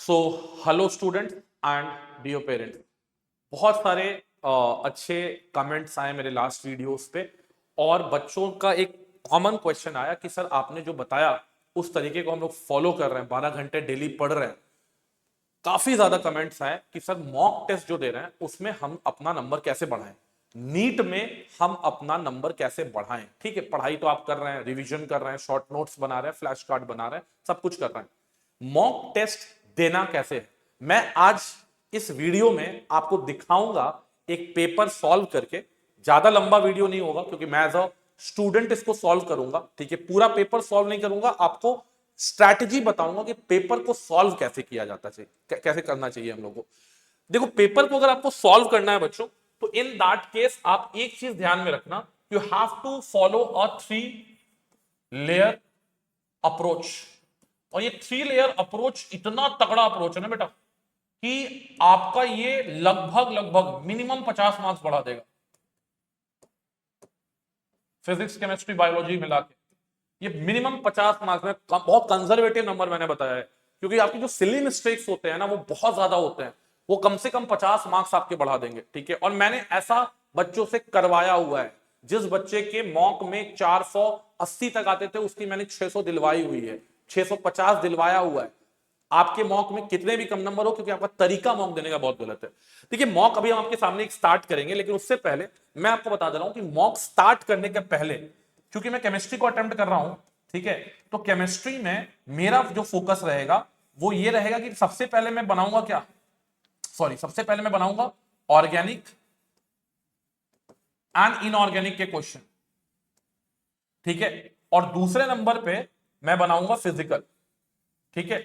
So hello students and dear parents. बहुत सारे अच्छे कमेंट्स आए मेरे लास्ट वीडियोस पे और बच्चों का एक कॉमन क्वेश्चन आया कि सर आपने जो बताया उस तरीके को हम लोग फॉलो कर रहे हैं, 12 घंटे डेली पढ़ रहे हैं। काफी ज्यादा कमेंट्स आए कि सर मॉक टेस्ट जो दे रहे हैं उसमें हम अपना नंबर कैसे बढ़ाएं, नीट में हम अपना नंबर कैसे बढ़ाएं। ठीक है, पढ़ाई तो आप कर रहे हैं, रिवीजन कर रहे हैं, शॉर्ट नोट्स बना रहे हैं, फ्लैश कार्ड बना रहे हैं, सब कुछ कर रहे हैं। मॉक टेस्ट देना कैसे है, मैं आज इस वीडियो में आपको दिखाऊंगा एक पेपर सॉल्व करके। ज्यादा लंबा वीडियो नहीं होगा क्योंकि मैं एज अ स्टूडेंट इसको सॉल्व करूंगा। ठीक है, पूरा पेपर सॉल्व नहीं करूंगा, आपको स्ट्रैटेजी बताऊंगा कि पेपर को सॉल्व कैसे किया जाता चाहिए, कैसे करना चाहिए हम लोग को। देखो, पेपर को अगर आपको सॉल्व करना है बच्चों, तो इन दैट केस आप एक चीज ध्यान में रखना, you have to follow a 3 layer approach. और ये 3 लेयर अप्रोच इतना तगड़ा अप्रोच है ना बेटा कि आपका ये लगभग लगभग मिनिमम 50 मार्क्स बढ़ा देगा, फिजिक्स केमिस्ट्री बायोलॉजी मिला के। ये मिनिमम 50 मार्क्स में बहुत कंजर्वेटिव नंबर मैंने बताया है, क्योंकि आपकी जो सिली मिस्टेक्स होते हैं ना वो बहुत ज्यादा होते हैं, वो कम से कम 50 मार्क्स आपके बढ़ा देंगे। ठीक है, और मैंने ऐसा बच्चों से करवाया हुआ है, जिस बच्चे के मॉक में 480 तक आते थे उसकी मैंने 600 दिलवाई हुई है, 650 दिलवाया हुआ है। आपके मॉक में कितने भी कम नंबर हो, क्योंकि आपका तरीका मॉक देने का बहुत गलत है। देखिए, मॉक अभी हम आपके सामने एक स्टार्ट करेंगे, लेकिन उससे पहले मैं आपको बता दे रहा हूं कि मॉक स्टार्ट करने के पहले, क्योंकि मैं केमिस्ट्री को अटेम्प्ट कर रहा हूं, ठीक है, तो केमिस्ट्री में मेरा जो फोकस रहेगा वो ये रहेगा कि सबसे पहले मैं बनाऊंगा क्या, सबसे पहले मैं बनाऊंगा ऑर्गेनिक एंड इनऑर्गेनिक के क्वेश्चन। ठीक है, और दूसरे नंबर पे मैं बनाऊंगा फिजिकल। ठीक है,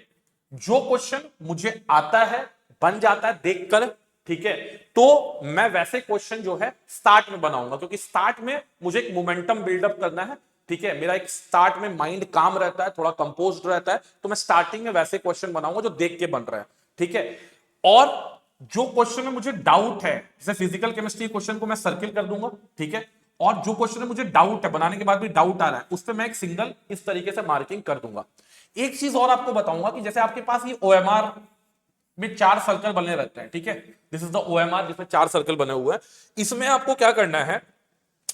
जो क्वेश्चन मुझे आता है, बन जाता है देखकर, ठीक है, तो मैं वैसे क्वेश्चन जो है स्टार्ट में बनाऊंगा, क्योंकि स्टार्ट में मुझे एक मोमेंटम बिल्डअप करना है। ठीक है, मेरा एक स्टार्ट में माइंड काम रहता है, थोड़ा कंपोज्ड रहता है, तो मैं स्टार्टिंग में वैसे क्वेश्चन बनाऊंगा जो देख के बन रहा है। ठीक है, और जो क्वेश्चन में मुझे डाउट है, जैसे फिजिकल केमिस्ट्री क्वेश्चन को मैं सर्किल कर दूंगा। ठीक है, और जो क्वेश्चन में मुझे डाउट है, बनाने के बाद भी डाउट आ रहा है, उस पर मैं एक सिंगल इस तरीके से मार्किंग कर दूंगा। एक चीज और आपको बताऊंगा कि जैसे आपके पास ये ओएमआर में 4 सर्कल बने रहते हैं, ठीक है, दिस इज द ओएमआर जिसमें 4 सर्कल बने हुए हैं। इसमें आपको क्या करना है,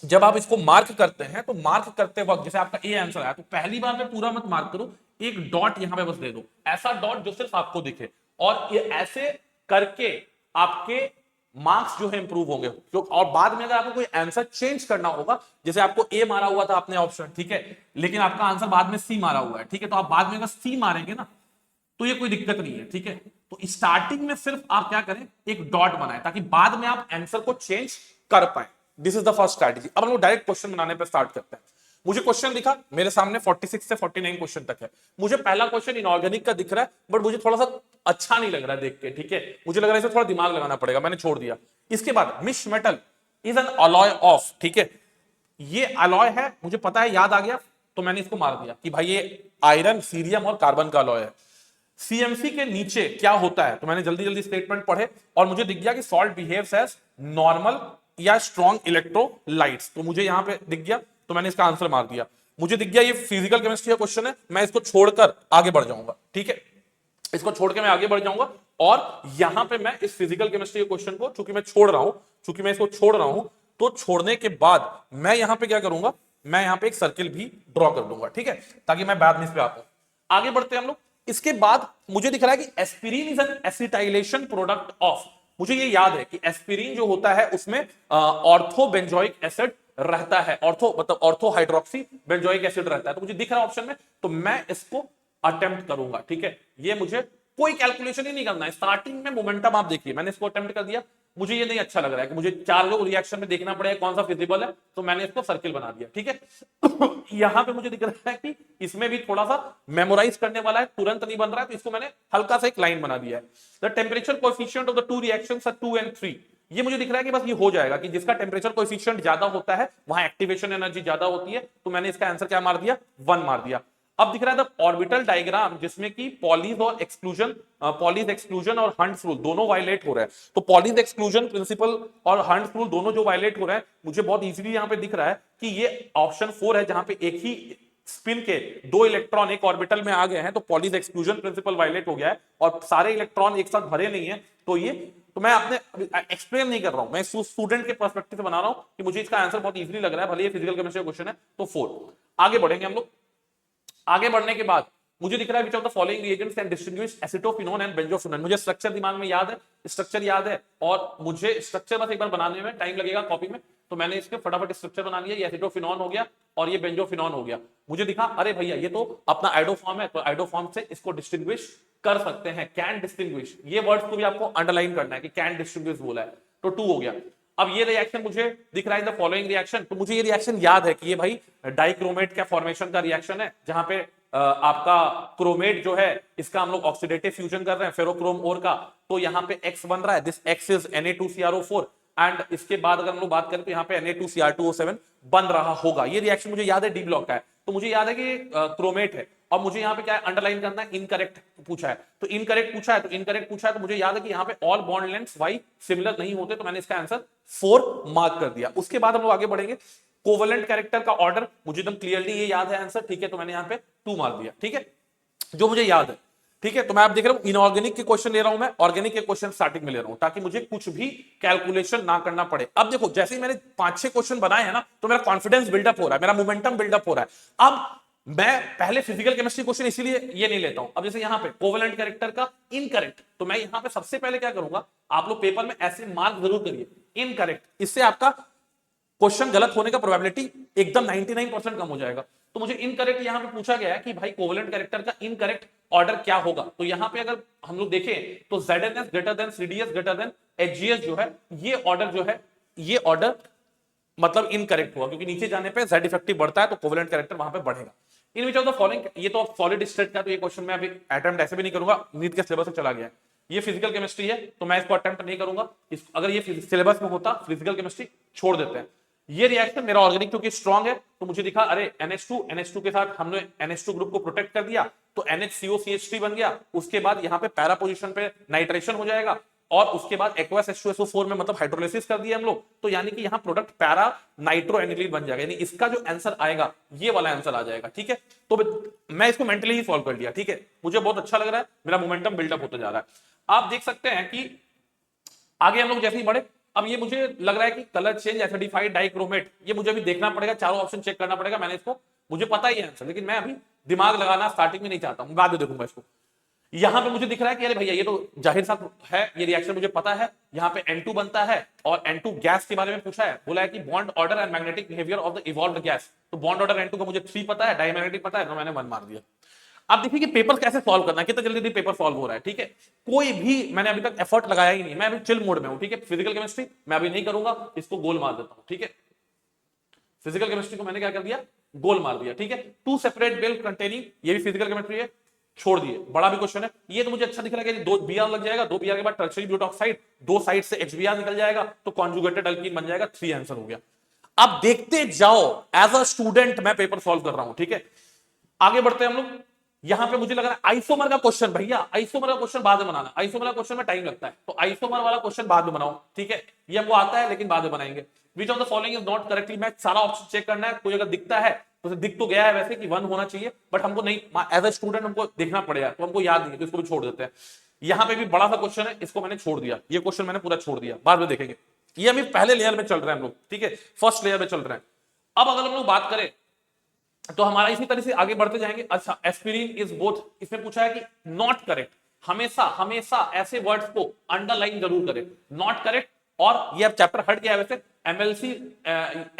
जब आप इसको मार्क करते हैं तो मार्क करते वक्त जैसे आपका ए आंसर आया तो पहली बार में पूरा मत मार्क करो, एक डॉट यहां पे बस दे दो, ऐसा डॉट जो सिर्फ आपको दिखे, और ये ऐसे करके आपके मार्क्स जो है इंप्रूव होंगे। और बाद में अगर आपको कोई आंसर चेंज करना होगा, जैसे आपको ए मारा हुआ था आपने ऑप्शन, ठीक है, लेकिन आपका आंसर बाद में सी मारा हुआ है, ठीक है, तो आप बाद में अगर सी मारेंगे ना तो ये कोई दिक्कत नहीं है। ठीक है, तो स्टार्टिंग में सिर्फ आप क्या करें, एक डॉट बनाएं, ताकि बाद में आप आंसर को चेंज कर पाए। This is the first strategy. अब हम लोग डायरेक्ट क्वेश्चन बनाने पर स्टार्ट करते हैं। मुझे क्वेश्चन दिखा, मेरे सामने 46 से 49 क्वेश्चन तक है। मुझे पहला क्वेश्चन इनऑर्गेनिक का दिख रहा है, बट मुझे थोड़ा सा अच्छा नहीं लग रहा है देख के। ठीक है, मुझे लग रहा है इसे थोड़ा दिमाग लगाना पड़ेगा, मैंने छोड़ दिया। इसके बाद misch metal is an alloy of, ठीक है, ये अलॉय है, मुझे पता है, याद आ गया, तो मैंने इसको मार दिया कि भाई ये आयरन, सीरियम और कार्बन का अलॉय है। सीएमसी के नीचे क्या होता है, तो मैंने जल्दी जल्दी स्टेटमेंट पढ़े और मुझे दिख गया कि सॉल्ट बिहेव्स एज नॉर्मल या स्ट्रॉन्ग इलेक्ट्रोलाइट्स, तो मुझे यहां पे दिख गया, तो मैंने इसका आंसर मार दिया। मुझे दिख गया ये फिजिकल केमिस्ट्री का क्वेश्चन है, मैं इसको छोड़कर आगे बढ़ जाऊंगा। ठीक है, इसको छोड़ के मैं आगे बढ़ जाऊंगा, और यहां पे मैं इस फिजिकल केमिस्ट्री के क्वेश्चन को चूंकि मैं छोड़ रहा हूं, चूंकि मैं इसको छोड़ रहा हूं, तो छोड़ने के बाद मैं यहां पे क्या करूंगा, मैं यहां पे एक सर्किल भी ड्रॉ कर दूंगा। ठीक है, ताकि मैं बाद में इस पे आ पाऊं। आगे बढ़ते हैं हम लोग। इसके बाद मुझे दिख रहा है कि aspirin is an acetylation product of, मुझे ये याद है कि एस्पिरिन जो होता है उसमें ऑर्थो बेंजोइक एसिड रहता है, ऑर्थो मतलब ऑर्थो हाइड्रोक्सी बेंजोइक एसिड रहता है, तो मुझे दिख रहा है ऑप्शन में, तो मैं इसको अटेम्प्ट करूंगा। ठीक है, ये मुझे कोई कैलकुलेशन ही नहीं करना है, स्टार्टिंग में मोमेंटम आप देखिए, मैंने इसको अटेम्प्ट कर दिया। मुझे ये नहीं अच्छा लग रहा है कि मुझे 4 रिएक्शन में देखना पड़ेगा कौन सा फिजिबल है, तो मैंने इसको सर्किल बना दिया। ठीक है, यहां पे मुझे दिख रहा है कि इसमें भी थोड़ा सा मेमोराइज करने वाला है, तुरंत नहीं बन रहा है, तो इसको मैंने हल्का सा एक लाइन बना दिया है। The temperature coefficient of the 2 reactions are 2 and 3, ये मुझे दिख रहा है कि बस ये हो जाएगा कि जिसका टेम्परेचर कोएफिशिएंट ज्यादा होता है वहां एक्टिवेशन एनर्जी ज्यादा होती है, तो मैंने इसका आंसर क्या मार दिया, 1 मार दिया। अब दिख रहा है द ऑर्बिटल डायग्राम, जिसमें कि पॉलीज और एक्सक्लूजन, पॉलीज एक्सक्लूजन और हंट्स रूल दोनों वायलेट हो रहे हैं। तो पॉलीज एक्सक्लूजन प्रिंसिपल और हंट्स रूल दोनों जो वायलेट हो रहे हैं, मुझे बहुत इजीली यहां पे दिख रहा है कि ये ऑप्शन 4 है, जहां पे एक ही स्पिन के 2 इलेक्ट्रॉन एक ऑर्बिटल में आ गए हैं तो पॉलीज एक्सक्लूजन प्रिंसिपल वायलेट हो गया है और सारे इलेक्ट्रॉन एक साथ भरे नहीं है, तो मैं अपने एक्सप्लेन नहीं कर रहा हूं, मैं स्टूडेंट के पर्सपेक्टिव से बना रहा हूं कि मुझे इसका आंसर बहुत इजीली लग रहा है, भले ये फिजिकल केमिस्ट्री का क्वेश्चन है। तो 4 आगे बढ़ेंगे हम लोग। आगे बढ़ने के बाद मुझे दिख रहा है विच of the following reagents can distinguish acetophenone and benzophenone. मुझे स्ट्रक्चर दिमाग में याद है, स्ट्रक्चर याद है और मुझे स्ट्रक्चर बस एक बार बनाने में टाइम लगेगा कॉपी में, तो मैंने इसके फटाफट स्ट्रक्चर बना लिया। ये एसिटोफिनोन हो गया और ये बेंजोफिनोन हो गया। मुझे दिखा अरे भैया ये तो अपना आइडोफॉर्म है, तो आइडोफॉर्म से इसको डिस्टिंग्विश कर सकते हैं, कैन डिस्टिंग्विश। ये वर्ड्स को भी आपको अंडरलाइन करना है कि कैन डिस्टिंग्विश बोला है, तो 2 हो गया। अब ये रिएक्शन मुझे दिख रहा है इन द फॉलोइंग रिएक्शन, तो मुझे ये रिएक्शन याद है कि ये भाई डाइक्रोमेट का फॉर्मेशन का रिएक्शन है, जहां पे आपका क्रोमेट जो है इसका हम लोग ऑक्सीडेटिव फ्यूजन कर रहे हैं फेरोक्रोम ओर का, तो यहाँ पे X बन रहा है, this X is Na2CrO4 and इसके बाद अगर हम लोग बात करें तो यहाँ पे Na2Cr2O7 बन रहा होगा। ये रिएक्शन मुझे याद है डी ब्लॉक का है, तो मुझे याद है कि क्रोमेट है। और मुझे यहाँ पे क्या अंडरलाइन करना है, इनकरेक्ट पूछा है, तो इनकरेक्ट पूछा है, तो इनकरेक्ट पूछा है, तो मुझे याद है कि यहाँ पे all bond lengths why similar नहीं होते, तो मैंने इसका आंसर 4 मार्क कर दिया। उसके बाद हम लोग आगे बढ़ेंगे। कोवेलेंट कैरेक्टर का ऑर्डर मुझे एकदम क्लियरली ये याद है आंसर, ठीक है, तो मैंने यहाँ पे 2 मार्क दिया, ठीक है, जो मुझे याद है, ठीक है। तो मैं आप देख रहा हूं इनऑर्गेनिक के क्वेश्चन ले रहा हूं, मैं ऑर्गेनिक के क्वेश्चन स्टार्टिंग में ले रहा हूं ताकि मुझे कुछ भी कैलकुलेशन ना करना पड़े। अब देखो जैसे ही मैंने 5-6 क्वेश्चन बनाए हैं ना, तो मेरा कॉन्फिडेंस बिल्डअप हो रहा है, मेरा मोमेंटम बिल्डअप हो रहा है। अब मैं पहले फिजिकल केमिस्ट्री क्वेश्चन इसीलिए ये नहीं लेता हूं। अब जैसे यहां पे कोवेलेंट कैरेक्टर का इनकरेक्ट, तो मैं यहां पे सबसे पहले क्या करूंगा, आप लोग पेपर में ऐसे मार्क जरूर करिए इनकरेक्ट, इससे आपका क्वेश्चन गलत होने का प्रोबेबिलिटी एकदम 99% कम हो जाएगा। तो मुझे इनकरेक्ट यहां पे पूछा गया है कि भाई कोवेलेंट कैरेक्टर का इनकरेक्ट ऑर्डर क्या होगा, तो यहां पे अगर हम लोग देखें तो ZnS greater than CdS greater than HGS जो है, ये ऑर्डर जो है, ये ऑर्डर मतलब इनकरेक्ट हुआ, क्योंकि नीचे जाने पे Z इफेक्टिव बढ़ता है तो कोवेलेंट कैरेक्टर वहां पे बढ़ेगा। इन विच ऑफ द फॉलोइंग, ये तो सॉलिड स्टेट का, तो ये क्वेश्चन मैं अभी अटेम्प्ट ऐसे भी नहीं करूंगा, नीट के सिलेबस से चला गया है। ये फिजिकल केमिस्ट्री है तो मैं इसको अटेम्प्ट नहीं करूंगा, अगर ये सिलेबस में होता फिजिकल केमिस्ट्री छोड़ देते हैं। ये रिएक्शन मेरा ऑर्गेनिक क्योंकि स्ट्रांग है, तो मुझे दिखा अरे NH2 के साथ हमने NH2 ग्रुप को प्रोटेक्ट कर दिया, तो NHCOCH3 बन गया। उसके बाद यहाँ पे पैरा पोजीशन पे नाइट्रेशन हो जाएगा और उसके बाद एक्वस H2SO4 में मतलब हाइड्रोलिसिस कर दिया हम लोग, तो यानी कि यहाँ प्रोडक्ट पैरा नाइट्रो एनिलीन बन जाएगा, यानी इसका जो आंसर आएगा ये वाला आंसर आ जाएगा, ठीक है। तो मैं इसको मेंटली ही सॉल्व कर लिया, ठीक है, मुझे बहुत अच्छा लग रहा है, मेरा मोमेंटम बिल्डअप होता जा रहा है। आप देख सकते हैं कि आगे हम लोग जैसे ही बढ़े, अब ये मुझे लग रहा है कि कलर चेंज एसिडिफाइड डाइक्रोमेट, ये मुझे अभी देखना पड़ेगा, चारों ऑप्शन चेक करना पड़ेगा। मैंने इसको, मुझे पता ही है आंसर, लेकिन मैं अभी दिमाग लगाना स्टार्टिंग में नहीं चाहता हूं, बाद में देखूंगा इसको। यहां पे मुझे दिख रहा है कि अरे भैया ये तो जाहिर सा है, ये रिएक्शन मुझे पता है, यहाँ पे N2 बनता है और N2 गैस के बारे में पूछा है, बोला है कि bond order and magnetic behaviour of the evolved gas, तो बॉन्ड ऑर्डर N2 का मुझे 3 पता है, डायमैग्नेटिक पता है, तो मैंने 1 मार दिया। अब देखिए कि पेपर कैसे सॉल्व करना है, कितना जल्दी पेपर सॉल्व हो रहा है, ठीक है। कोई भी मैंने अभी तक एफर्ट लगाया ही नहीं, मैं अभी चिल मोड में हूं, ठीक है। फिजिकल केमिस्ट्री मैं अभी नहीं करूंगा, इसको गोल मार देता हूं, ठीक है। फिजिकल केमिस्ट्री को मैंने क्या कर दिया, गोल मार दिया, ठीक है। 2 सेपरेट बेल कंटेनिंग, ये भी फिजिकल केमिस्ट्री है, छोड़ दिए, बड़ा भी क्वेश्चन है। ये तो मुझे अच्छा दिख रहा है कि 2 Br लग जाएगा, 2 Br के बाद टर्शियरी ब्यूटॉक्साइड, 2 साइड से HBr निकल जाएगा, तो कॉन्जुगेटेड अल्कीन बन जाएगा, 3 आंसर हो गया। अब देखते जाओ, एज अ स्टूडेंट मैं पेपर सॉल्व कर रहा हूं, ठीक है। आगे बढ़ते हैं हम लोग। यहां पे मुझे लग रहा है आइसोमर का क्वेश्चन, भैया आइसोमर का क्वेश्चन बाद में बनाना, आइसोमर का क्वेश्चन में टाइम लगता है, तो आइसोमर वाला क्वेश्चन बाद में बनाओ, ठीक है। ये हमको आता है लेकिन बाद में बनाएंगे। विच of the following is not correctly match, सारा ऑप्शन चेक करना है, कोई अगर दिखता है तो दिख तो गया है वैसे कि 1 होना चाहिए, बट हमको नहीं, एज अ स्टूडेंट हमको देखना पड़ेगा, तो हमको याद नहीं है, तो इसको भी छोड़ देते हैं। यहां पे भी बड़ा सा क्वेश्चन है, इसको मैंने छोड़ दिया, ये क्वेश्चन मैंने पूरा छोड़ दिया, बाद में देखेंगे। ये अभी पहले लेयर में चल रहे हैं हम लोग, ठीक है, फर्स्ट लेयर में चल रहे हैं। अब अगर हम लोग बात करें तो हमारा इसी तरह से आगे बढ़ते जाएंगे। अच्छा, एस्पिरिन इज बोथ, इसमें पूछा है कि नॉट करेक्ट, हमेशा हमेशा ऐसे वर्ड्स को अंडरलाइन जरूर करें, नॉट करेक्ट। और ये अब चैप्टर हट गया है वैसे, MLC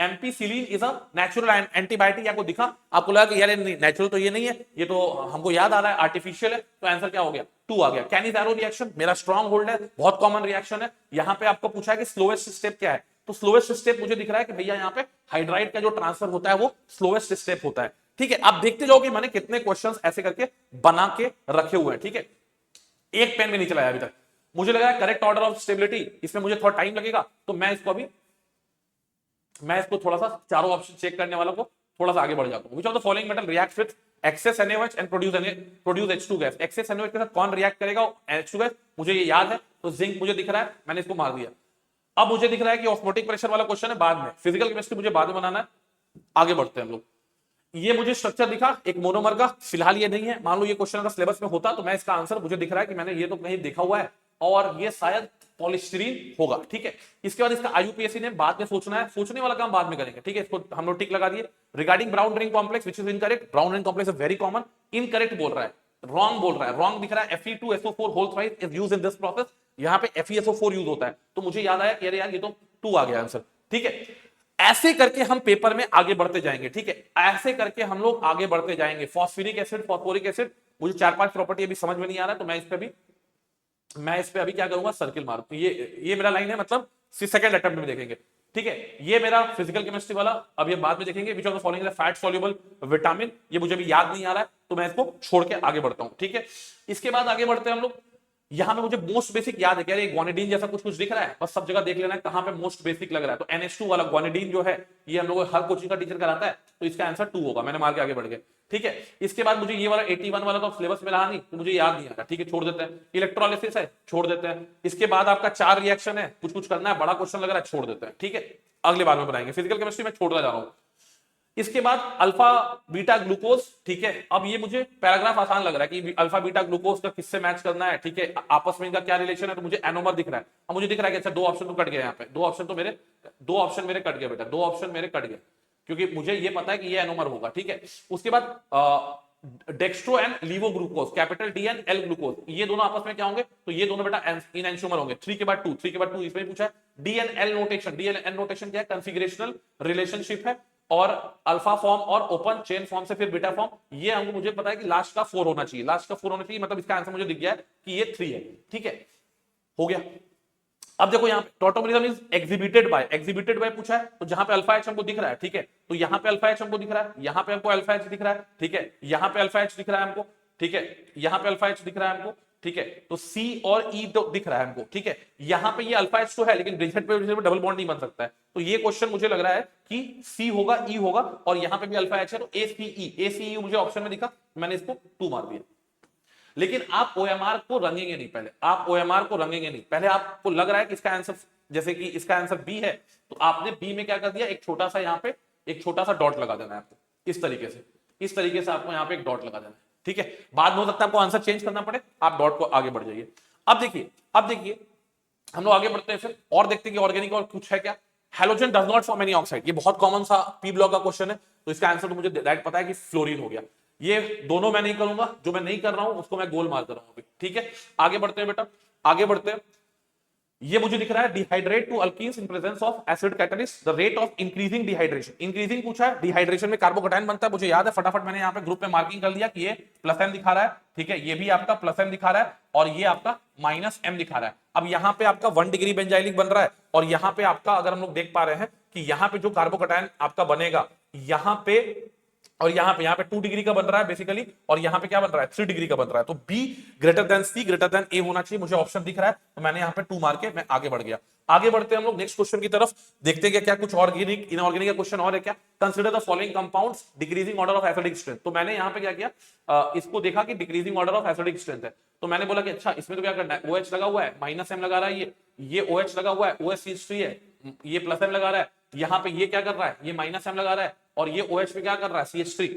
ampicillin is a natural antibiotic, आपको दिखा, आपको लगा कि यार नेचुरल तो ये नहीं है, ये तो हमको याद आ रहा है आर्टिफिशियल है, तो आंसर क्या हो गया, 2 आ गया। कैनिज़ारो रिएक्शन मेरा स्ट्रॉन्ग होल्ड है, बहुत कॉमन रिएक्शन है। यहां पे आपको पूछा है कि स्लोएस्ट स्टेप क्या है, तो स्लोएस्ट स्टेप मुझे दिख रहा है कि भैया यहाँ पे हाइड्राइड का जो ट्रांसफर होता है वो स्लोएस्ट स्टेप होता है, ठीक है। आप देखते जाओगे मैंने कितने क्वेश्चंस ऐसे करके बना के रखे हुए हैं, ठीक है, एक पेन में नहीं चलाया अभी तक। मुझे लगा करेक्ट ऑर्डर ऑफ स्टेबिलिटी, इसमें मुझे थोड़ा टाइम लगेगा, तो मैं इसको थोड़ा सा चारों ऑप्शन चेक करने वालों को थोड़ा सा आगे बढ़ जाता हूं। Which of the following metal reacts with excess NaOH and produce H2 gas, excess NaOH के साथ कौन रिएक्ट करेगा, H2 गैस, मुझे ये याद है, तो जिंक मुझे दिख रहा है, मैंने इसको मार दिया। अब मुझे दिख रहा है कि ऑस्मोटिक प्रेशर वाला क्वेश्चन है बाद में, फिजिकल केमिस्ट्री मुझे बाद में बनाना है। आगे बढ़ते हैं हम लोग। ये मुझे स्ट्रक्चर दिखा एक मोनोमर का, फिलहाल ये नहीं है। मान लो ये क्वेश्चन अगर सिलेबस में होता तो मैं इसका आंसर, मुझे दिख रहा है कि मैंने ये तो कहीं देखा हुआ है और ये शायद पॉलीस्टीरीन होगा। ठीक है, इसके बाद इसका आईयूपीएससी ने बाद में सोचना है, सोचने वाला काम बाद में करेंगे। ठीक है, इसको हम लोग टिक लगा दिए। Regarding brown ring complex which is incorrect, brown ring complex is very common, incorrect बोल रहा है, रॉन्ग बोल रहा है, रॉन्ग दिख रहा है। Fe2SO4 whole thrice is used in this process, यहां पे FeSO4 यूज होता है। तो मुझे याद आया कि अरे यार ये तो 2 आ गया आंसर। ठीक है, ऐसे करके हम पेपर में आगे बढ़ते जाएंगे। ठीक है, ऐसे करके हम लोग आगे बढ़ते जाएंगे। फॉस्फोरिक एसिड, फॉस्फोरिक एसिड, मुझे 4-5 प्रॉपर्टी अभी समझ में नहीं आ रहा है, तो मैं इस पे अभी क्या करूंगा, सर्किल मारूं। तो ये मेरा लाइन है, मतलब सेकंड अटेम्प्ट में देखेंगे। ठीक है, ये मेरा फिजिकल केमिस्ट्री वाला, अब ये बाद में देखेंगे। विच of the following is a fat soluble vitamin, ये मुझे भी याद नहीं आ रहा है, तो मैं इसको छोड़ के आगे बढ़ता हूं। ठीक है, इसके बाद आगे बढ़ते हैं हम लोग। यहां पे मुझे मोस्ट बेसिक याद है, क्या ये ग्वानिडीन जैसा कुछ दिख रहा है, बस सब जगह देख लेना है कहां पे मोस्ट बेसिक लग रहा है। तो NH2 वाला ग्वानिडीन जो है, ये हम लोग हर कोचिंग का टीचर कराता है, तो इसका आंसर 2 होगा। मैंने मार के आगे बढ़ गए। ठीक है, इसके बाद मुझे ये वाला 81 वाला तो सिलेबस में रहा नहीं, तो मुझे याद नहीं आ रहा। ठीक है, छोड़ देते हैं। इलेक्ट्रोलिसिस है, छोड़ देते हैं। इसके बाद आपका 4 रिएक्शन है, कुछ कुछ करना है, बड़ा क्वेश्चन लग रहा है, छोड़ देते हैं। ठीक है, अगले बार में बनाएंगे। फिजिकल केमिस्ट्री में छोड़ता जा रहा हूं। इसके बाद अल्फा बीटा ग्लूकोज। ठीक है, अब ये मुझे पैराग्राफ आसान लग रहा है कि अल्फा बीटा ग्लूकोज का किससे मैच करना है। ठीक है, आपस में इनका क्या रिलेशन है, तो मुझे एनोमर दिख रहा है। अब मुझे दिख रहा है कि अच्छा 2 ऑप्शन तो कट गए, यहाँ पे 2 ऑप्शन मेरे कट गए बेटा, 2 ऑप्शन मेरे कट गए, क्योंकि मुझे ये पता है कि ये एनोमर होगा। ठीक है, उसके बाद dextro and levo glucose, capital D and L glucose, ये दोनों आपस में क्या होंगे, तो ये दोनों बेटा इन एंशोमर होंगे। 3 के बाद 2 इसमें पूछा है। D and L notation, D and L notation क्या है, कॉन्फिगरेशनल रिलेशनशिप है। और अल्फा फॉर्म और ओपन चेन फॉर्म से फिर बीटा फॉर्म, ये हमको मुझे पता है कि लास्ट का 4 होना चाहिए, लास्ट का 4 होना चाहिए, मतलब इसका आंसर मुझे दिख गया है कि ये 3 है। ठीक है, हो गया। अब देखो यहाँ पे टॉटोमेरिज्म इज एग्जिबिटेड बाय पूछा है, तो जहां पे अल्फा एच हमको दिख रहा है। ठीक है, तो यहाँ पे अल्फा एच हमको दिख रहा है, यहाँ पे हमको अल्फा एच दिख रहा है। ठीक है, यहाँ पे अल्फा एच दिख रहा है हमको। ठीक है, यहाँ पे अल्फा एच दिख रहा है हमको। ठीक है, तो C और E तो दिख रहा है हमको। ठीक है, यहाँ पे ये अल्फा एच तो है, लेकिन ब्रेसलेट पे डबल बॉन्ड नहीं बन सकता है, तो ये क्वेश्चन मुझे लग रहा है कि C होगा, E होगा, और यहाँ पे भी अल्फा एच है, तो ACE मुझे ऑप्शन में दिखा, मैंने इसको 2 मार दिया। लेकिन आप OMR को रंगेंगे नहीं, पहले आप OMR को रंगेंगे नहीं, पहले आपको लग रहा है कि इसका आंसर, जैसे कि इसका आंसर B है, तो आपने B में क्या कर दिया, एक छोटा सा यहाँ पे एक छोटा सा डॉट लगा देना है आपको, इस तरीके से आपको यहाँ पे एक डॉट लगा देना है। ठीक है, बाद में हो सकता है आपको आंसर चेंज करना पड़े, आप डॉट को आगे बढ़ जाइए। अब देखिए हम लोग आगे बढ़ते हैं फिर और देखते हैं कि ऑर्गेनिक और कुछ है क्या। Halogen does not form any oxide, ये बहुत कॉमन सा पी ब्लॉक का क्वेश्चन है, तो इसका आंसर तो मुझे डायरेक्ट पता है कि फ्लोरीन हो गया। ये दोनों मैं नहीं करूंगा, जो मैं नहीं कर रहा हूं उसको मैं गोल मार कर रहा हूं। ठीक है, आगे बढ़ते हैं बेटा, आगे बढ़ते हैं। ये मुझे दिख रहा है dehydrate to alkenes in presence of acid catalyst, the rate of increasing dehydration. Increasing पूछा है, डिहाइड्रेशन में कार्बोकैटायन बनता है, मुझे याद है, फटाफट मैंने यहाँ पे ग्रुप में मार्किंग कर लिया कि ये +M दिखा रहा है। ठीक है, ये भी आपका +M दिखा रहा है, और ये आपका -M दिखा रहा है। अब यहाँ पे आपका 1 डिग्री बेंजाइलिक बन रहा है, और यहाँ पे आपका, अगर हम लोग देख पा रहे हैं कि यहाँ पे जो कार्बोकैटायन आपका बनेगा, यहाँ पे और यहाँ पे 2 डिग्री का बन रहा है बेसिकली, और यहाँ पे क्या बन रहा है, 3 डिग्री का बन रहा है। तो B greater than C greater than A होना चाहिए, मुझे ऑप्शन दिख रहा है, तो मैंने यहाँ पे 2 मार के मैं आगे बढ़ गया। आगे बढ़ते हैं हम लोग नेक्स्ट क्वेश्चन की तरफ, देखते हैं क्या कुछ ऑर्गेनिक इनऑर्गेनिक का क्वेश्चन और है क्या। Consider the following compounds decreasing order of acidic strength. तो मैंने यहाँ पे क्या किया, इसको देखा कि decreasing order of acidic strength है, तो मैंने बोला कि अच्छा इसमें तो क्या करना है, OH लगा हुआ है, -M लगा रहा है, ये OH लगा हुआ है, OH है, ये +M लगा रहा है, यहाँ पे ये क्या कर रहा है, ये -M लगा रहा है, और ये OH पे क्या कर रहा है, CH3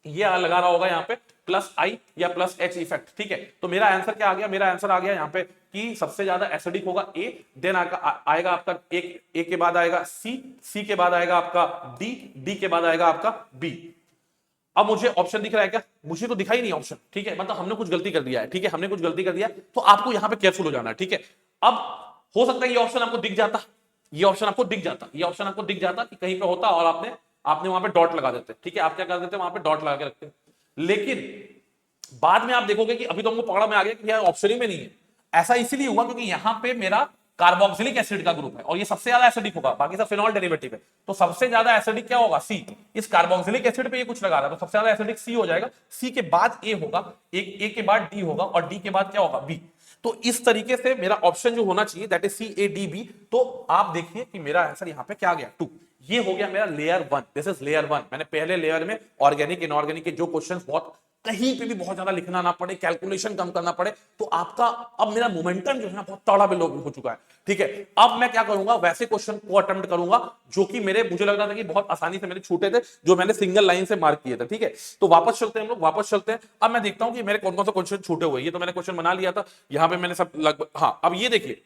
ये लगा रहा होगा यहाँ पे +I या +H इफेक्ट। ठीक है, तो मेरा आंसर क्या आ गया, मेरा आंसर आ गया यहाँ पे कि सबसे ज्यादा एसिडिक होगा A, देन आएगा आपका A के बाद आएगा C के बाद आएगा आपका D के बाद आएगा आपका B। अब मुझे ऑप्शन दिख रहा है क्या, मुझे तो दिखा ही नहीं ऑप्शन। ठीक है, मतलब हमने कुछ गलती कर दिया है। ठीक है, हमने कुछ गलती कर दिया, तो आपको यहाँ पे केयरफुल हो जाना है। ठीक है, अब हो सकता है ये ऑप्शन आपको दिख जाता, ये ऑप्शन आपको दिख जाता कि कहीं पे होता, और आपने वहां पे डॉट लगा देते। ठीक है, आप क्या कर देते, वहां पे डॉट लगा के रखते, लेकिन बाद में आप देखोगे कि अभी तो हमको पकड़ा में आ गया कि यार ऑप्शन ही में नहीं है। ऐसा इसीलिए हुआ क्योंकि यहां पे मेरा कार्बोक्सिलिक एसिड का ग्रुप है, और ये सबसे ज्यादा एसिडिक होगा, बाकी सब फिनॉल डेरिवेटिव है, तो सबसे ज्यादा एसिडिक क्या होगा, C। इस कार्बोक्सिलिक एसिड पे ये कुछ लगा रहा है, तो सबसे ज्यादा एसिडिक C हो जाएगा, C के बाद A होगा, A के बाद D होगा, और D के बाद क्या होगा, B। तो इस तरीके से मेरा ऑप्शन जो होना चाहिए दैट इज CADB। तो आप देखिए कि मेरा आंसर यहां पे क्या आ गया, 2। ये हो गया मेरा लेयर 1, दिस इज लेयर 1। मैंने पहले लेयर में ऑर्गेनिक इनऑर्गेनिक के जो क्वेश्चंस बहुत कहीं पे भी बहुत ज्यादा लिखना ना पड़े, कैलकुलेशन कम करना पड़े, तो आपका अब मेरा मोमेंटम जो है ना बहुत तगड़ा बिल्ड हो चुका है। ठीक है, अब मैं क्या करूंगा, वैसे क्वेश्चन को अटेम्प्ट करूंगा जो कि मुझे लग रहा था कि बहुत आसानी से मेरे छूटे थे, जो मैंने सिंगल लाइन से मार्क किए थे। ठीक है, तो वापस चलते हैं हम लोग, वापस चलते हैं। अब मैं देखता हूं कि मेरे कौन कौन सा क्वेश्चन छूटे हुए। ये तो मैंने क्वेश्चन बना लिया था, यहां पे मैंने सब लगभग, हाँ अब ये देखिए,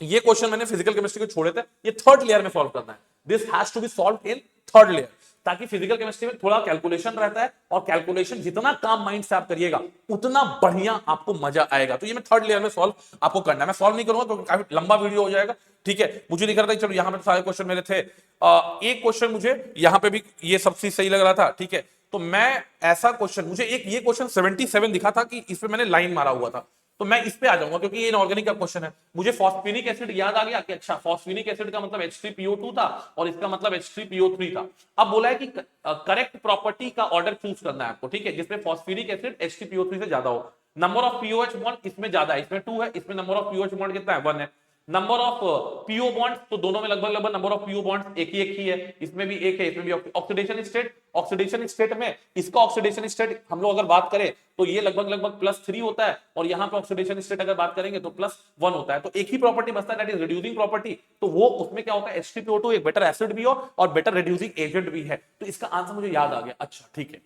ये क्वेश्चन मैंने फिजिकल केमिस्ट्री को छोड़े थे, ये थर्ड लेयर में सॉल्व करना है। This has to be solve in third layer, ताकि फिजिकल केमिस्ट्री में थोड़ा कैलकुलेशन रहता है, और कैलकुलेशन जितना काम माइंड से आप करिएगा उतना बढ़िया आपको मजा आएगा। तो ये मैं थर्ड लेयर में सॉल्व आपको करना है। मैं सॉल्व नहीं करूंगा क्योंकि काफी लंबा वीडियो हो जाएगा। ठीक है, मुझे दिख रहा था चलो यहां पे सारे क्वेश्चन मेरे थे। एक क्वेश्चन मुझे यहां पे भी ये सब चीज सही लग रहा था। ठीक है, तो मैं ऐसा क्वेश्चन, मुझे एक ये क्वेश्चन 77 दिखा था कि इस पे मैंने लाइन मारा हुआ था, तो मैं इस पे आ जाऊंगा क्योंकि ये इनऑर्गेनिक का क्वेश्चन है। मुझे फॉस्फेनिक एसिड याद आ गया कि अच्छा फॉस्फेनिक एसिड का मतलब H3PO2 था और इसका मतलब H3PO3 था। अब बोला है कि करेक्ट प्रॉपर्टी का ऑर्डर चूज करना है आपको। ठीक है, जिसमें फॉस्फेनिक एसिड H3PO3 से ज्यादा हो। नंबर ऑफ पीओएच बॉन्ड इसमें ज्यादा है, इसमें 2 है, इसमें नंबर ऑफ पीओएच बॉन्ड कितना है, 1 है। नंबर ऑफ पीओ बॉन्ड, तो दोनों में लगभग लगभग नंबर ऑफ पीओ बॉन्ड एक ही है, इसमें भी एक है, इसमें भी। ऑक्सीडेशन स्टेट, ऑक्सीडेशन स्टेट में इसका ऑक्सीडेशन स्टेट हम लोग अगर बात करें तो ये लगभग लगभग +3 होता है, और यहां पे ऑक्सीडेशन स्टेट अगर बात करेंगे तो +1 होता है। तो एक ही प्रॉपर्टी बचता है, दैट इज रिड्यूसिंग प्रॉपर्टी। तो वो उसमें क्या होता है, H3PO2 एक बेटर एसिड भी हो और बेटर रिड्यूसिंग एजेंट भी है। तो इसका आंसर मुझे याद आ गया। अच्छा ठीक है,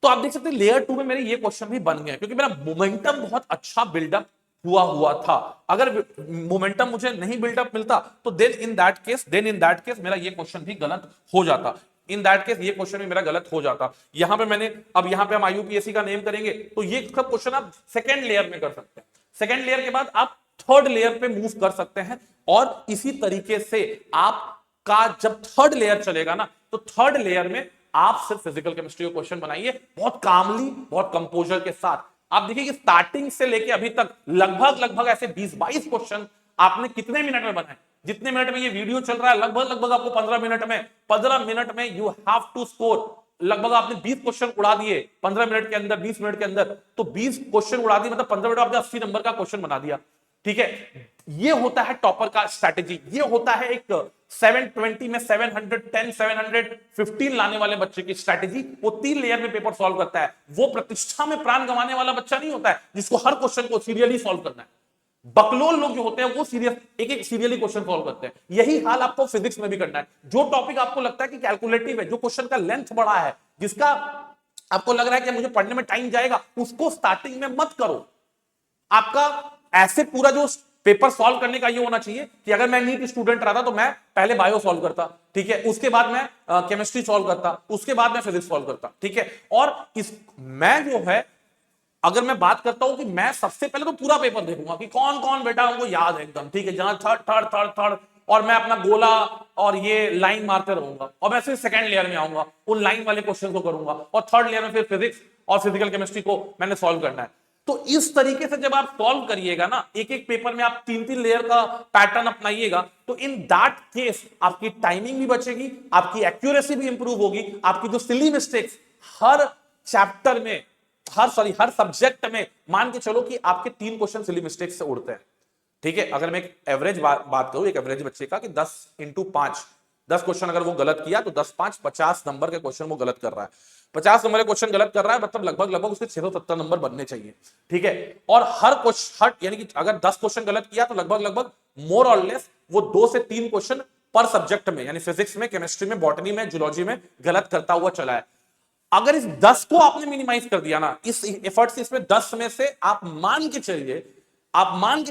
तो आप देख सकते हैं लेयर 2 में मेरे ये क्वेश्चन भी बन गए क्योंकि मेरा मोमेंटम बहुत अच्छा बिल्डअप हुआ था। अगर मोमेंटम मुझे नहीं बिल्डअप मिलता तो देन इन दैट केस मेरा ये क्वेश्चन भी गलत हो जाता। इन दैट केस ये क्वेश्चन भी मेरा गलत हो जाता। यहां पे मैंने, अब यहां पे हम IUPAC का नेम करेंगे तो ये सब क्वेश्चन आप सेकेंड लेयर में कर सकते हैं। सेकेंड लेयर के बाद आप थर्ड लेयर पे मूव कर सकते हैं, और इसी तरीके से आपका जब थर्ड लेयर चलेगा ना, तो थर्ड लेयर में आप सिर्फ फिजिकल केमिस्ट्री का क्वेश्चन बनाइए बहुत कामली, बहुत कंपोजर के साथ। आप देखिए कि स्टार्टिंग से लेके अभी तक लगभग लगभग ऐसे 20-22 क्वेश्चन आपने कितने मिनट में बनाए। जितने मिनट में ये वीडियो चल रहा है लगभग लगभग आपको 15 मिनट में यू हैव टू स्कोर। लगभग आपने 20 क्वेश्चन उड़ा दिए 15 मिनट के अंदर, 20 मिनट के अंदर, तो 20 क्वेश्चन उड़ा दिए, मतलब 15 मिनट आपने 80 नंबर का क्वेश्चन बना दिया। ठीक है, ये होता है टॉपर का स्ट्रैटेजी। ये होता है एक 720 में 710 715 लाने वाले बच्चे की स्ट्रैटेजी। वो 3 लेयर में पेपर सॉल्व करता है। वो प्रतिष्ठा में प्राण गंवाने वाला बच्चा नहीं होता है जिसको हर क्वेश्चन को सीरियली सॉल्व करना है। बकलोल लोग जो होते हैं वो सीरियस एक एक सीरियली क्वेश्चन सॉल्व करते हैं। यही हाल आपको फिजिक्स में भी करना है। जो टॉपिक आपको लगता है कि कैलकुलेटिव है, जो क्वेश्चन का लेंथ बड़ा है, जिसका आपको लग रहा है कि मुझे पढ़ने में टाइम जाएगा, उसको स्टार्टिंग में मत करो। आपका ऐसे पूरा जो पेपर सॉल्व करने का ये होना चाहिए कि अगर मैं नीट स्टूडेंट रहा था तो मैं पहले बायो सॉल्व करता, ठीक है, उसके बाद मैं केमिस्ट्री सॉल्व करता, उसके बाद मैं फिजिक्स सॉल्व करता। ठीक है, और इस मैं जो है, अगर मैं बात करता हूं कि मैं सबसे पहले तो पूरा पेपर देखूंगा कि कौन कौन बेटा हमको याद है एकदम, ठीक है, जहां थर्ड थर्ड थर्ड थर्ड, और मैं अपना गोला और ये लाइन मारते रहूंगा, और मैं फिर सेकंड लेयर में आऊंगा, उन लाइन वाले क्वेश्चन को करूंगा, और थर्ड लेयर में फिर फिजिक्स और फिजिकल केमिस्ट्री को मैंने सॉल्व करना है। तो इस तरीके से जब आप सॉल्व करिएगा ना, एक एक पेपर में आप 3-3 लेयर का पैटर्न अपनाइएगा, तो इन दैट केस आपकी टाइमिंग भी बचेगी, आपकी एक्यूरेसी भी इंप्रूव होगी, आपकी जो सिली मिस्टेक्स हर चैप्टर में, हर सब्जेक्ट में, मान के चलो कि आपके 3 क्वेश्चन सिली मिस्टेक से उड़ते हैं। ठीक है, अगर मैं एक एवरेज बात करूं, एक एवरेज बच्चे का कि 10 × 5 10 क्वेश्चन अगर वो गलत किया तो 10×5 50 नंबर के क्वेश्चन वो गलत कर रहा है। 50 नंबर के क्वेश्चन गलत कर रहा है, मतलब लगभग लगभग उसके 670 नंबर बनने चाहिए। ठीक है, और हर क्वेश्चन यानी कि अगर 10 क्वेश्चन गलत किया तो लगभग लगभग मोर और लेस वो 2 से 3 क्वेश्चन पर सब्जेक्ट में, यानी फिजिक्स में, केमिस्ट्री में, बॉटनी में, जूलॉजी में गलत करता हुआ चला है। अगर इस 10 को आपने मिनिमाइज कर दिया ना, इस एफर्ट से, इसमें 10 में से आप मान के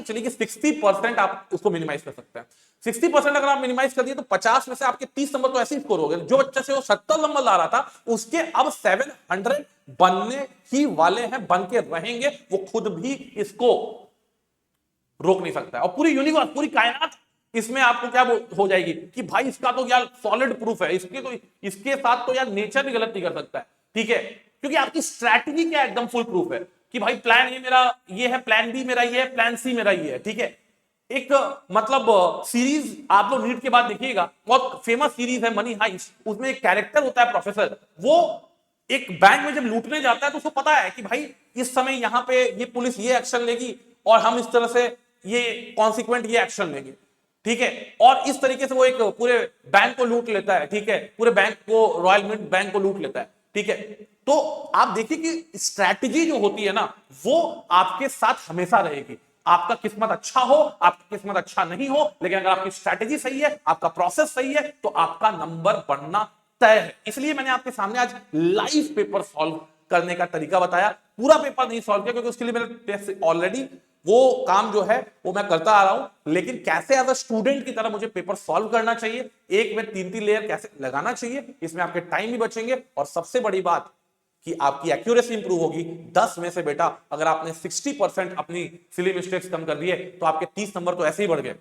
चलिए कि 60% आप उसको मिनिमाइज कर सकते हैं। 60% अगर आप मिनिमाइज कर दिए तो 50 में से आपके 30 नंबर तो ऐसे ही स्कोर हो गए। जो बच्चे से वो 70 नंबर ला रहा था, उसके अब 700 बनने ही वाले हैं, बन के रहेंगे। वो खुद भी इसको रोक नहीं सकता है, और पूरी यूनिवर्स, पूरी कायनात इसमें आपको क्या हो जाएगी कि भाई इसका तो यार सॉलिड प्रूफ है, इसके साथ तो यार नेचर भी गलत नहीं कर सकता है। ठीक है, क्योंकि आपकी स्ट्रैटेजी क्या एकदम फुल प्रूफ है कि भाई प्लान ए मेरा ये है, प्लान बी मेरा ये है, प्लान सी मेरा ये है। ठीक है, एक मतलब सीरीज आप लोग नीट के बाद देखिएगा, बहुत फेमस सीरीज है मनी हाइस्ट, उसमें एक कैरेक्टर होता है प्रोफेसर, वो एक बैंक में जब लूटने जाता है तो उसको पता है कि भाई इस समय यहां पे ये पुलिस ये एक्शन लेगी और हम इस तरह से ये कॉन्सिक्वेंट ये एक्शन लेंगे। ठीक है, और इस तरीके से वो एक पूरे बैंक को लूट लेता है। ठीक है, पूरे बैंक को, रॉयल मिंट बैंक को लूट लेता है। ठीक है, तो आप देखिए कि स्ट्रैटेजी जो होती है ना, वो आपके साथ हमेशा रहेगी। आपका किस्मत अच्छा हो, आपका किस्मत अच्छा नहीं हो, लेकिन अगर आपकी स्ट्रैटेजी सही है, आपका प्रोसेस सही है, तो आपका नंबर बढ़ना तय है। इसलिए मैंने आपके सामने आज लाइव पेपर सॉल्व करने का तरीका बताया। पूरा पेपर नहीं सॉल्व किया क्योंकि उसके लिए मैंने ऑलरेडी वो काम जो है वो मैं करता आ रहा हूं, लेकिन कैसे एज अ स्टूडेंट की तरह मुझे पेपर सॉल्व करना चाहिए, एक में 3-3 लेयर कैसे लगाना चाहिए, इसमें आपके टाइम भी बचेंगे और सबसे बड़ी बात कि आपकी एक्यूरेसी इंप्रूव होगी। 10 में से बेटा अगर आपने 60% अपनी सिली मिस्टेक्स कम कर दिए तो आपके 30 नंबर तो ऐसे ही बढ़ गए।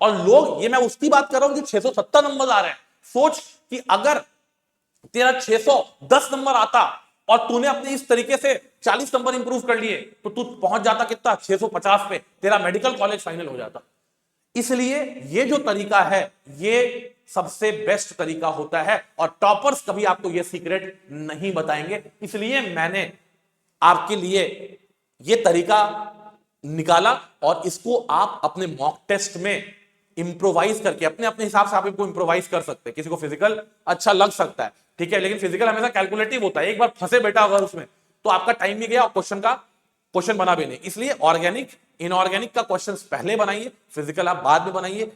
और लोग, ये मैं उसकी बात कर रहा हूं जो 670 नंबर आ रहे हैं। सोच कि अगर तेरा 610 नंबर आता और तूने अपने इस तरीके से 40 नंबर इंप्रूव कर लिए तो तू पहुंच जाता कितना, 650 पे, तेरा मेडिकल कॉलेज फाइनल हो जाता। इसलिए ये जो तरीका है ये सबसे बेस्ट तरीका होता है और टॉपर्स कभी आपको ये सीक्रेट नहीं बताएंगे। इसलिए मैंने आपके लिए ये तरीका निकाला और इसको आप अपने मॉक टेस्ट में इंप्रोवाइज करके अपने अपने हिसाब से आप इनको इंप्रोवाइज कर सकते हैं। किसी को फिजिकल अच्छा लग सकता है, ठीक है, लेकिन फिजिकल हमेशा कैलकुलेटिव होता है। एक बार फंसे बेटा अगर उसमें तो आपका टाइम भी गया और क्वेश्चन बना भी नहीं। इसलिए ऑर्गेनिक इनऑर्गेनिक का क्वेश्चन पहले बनाइए, फिजिकल आप बाद में बनाइए।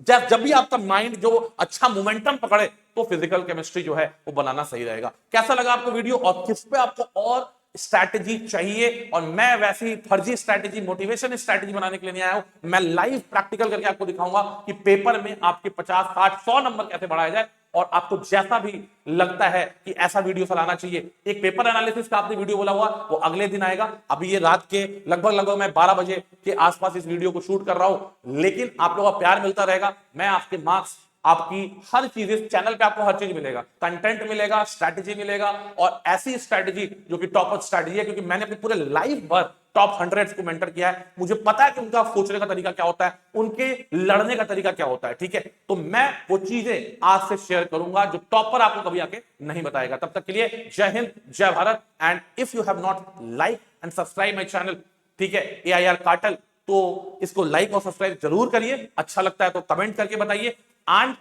जब भी आपका माइंड जो अच्छा मोमेंटम पकड़े तो फिजिकल केमिस्ट्री जो है वो बनाना सही रहेगा। कैसा लगा आपको वीडियो और किस पे आपको और स्ट्रैटेजी चाहिए? और मैं वैसी फर्जी स्ट्रैटेजी, मोटिवेशन स्ट्रैटेजी बनाने के लिए नहीं आया हूं। मैं लाइव प्रैक्टिकल करके आपको दिखाऊंगा कि पेपर में आपके 50, 60, 100 नंबर कैसे बढ़ाया जाए। और आपको जैसा भी लगता है कि ऐसा वीडियो चलाना चाहिए, एक पेपर एनालिसिस का आपने वीडियो बोला हुआ वो अगले दिन आएगा। अभी ये रात के लगभग मैं 12 बजे के आसपास इस वीडियो को शूट कर रहा हूं, लेकिन आप लोगों का प्यार मिलता रहेगा। मैं आपके मार्क्स, आपकी हर चीज इस चैनल पे आपको हर चीज मिलेगा, कंटेंट मिलेगा, स्ट्रैटेजी मिलेगा और ऐसी स्ट्रैटेजी जो कि टॉप स्ट्रैटेजी है। क्योंकि मैंने अपने पूरे लाइफ भर टॉप 100 को मेंटर किया है, मुझे पता है कि उनका सोचने का तरीका क्या होता है, उनके लड़ने का तरीका क्या होता है, ठीक है। तो मैं वो चीजें आज से शेयर करूंगा जो टॉपर आपको कभी आके नहीं बताएगा। तब तक के लिए जय हिंद, जय Bharat. And if you have not like and subscribe my channel, ठीक है, AIR कार्टल, तो इसको लाइक और सब्सक्राइब जरूर करिए। अच्छा लगता है तो कमेंट करके बताइए। एंड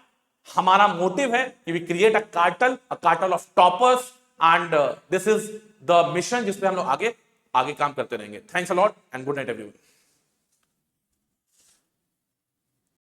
हमारा मोटिव है कि we create a cartel of toppers and this is the mission जिसपे हम लोग आगे काम करते रहेंगे। Thanks a lot and good night everyone.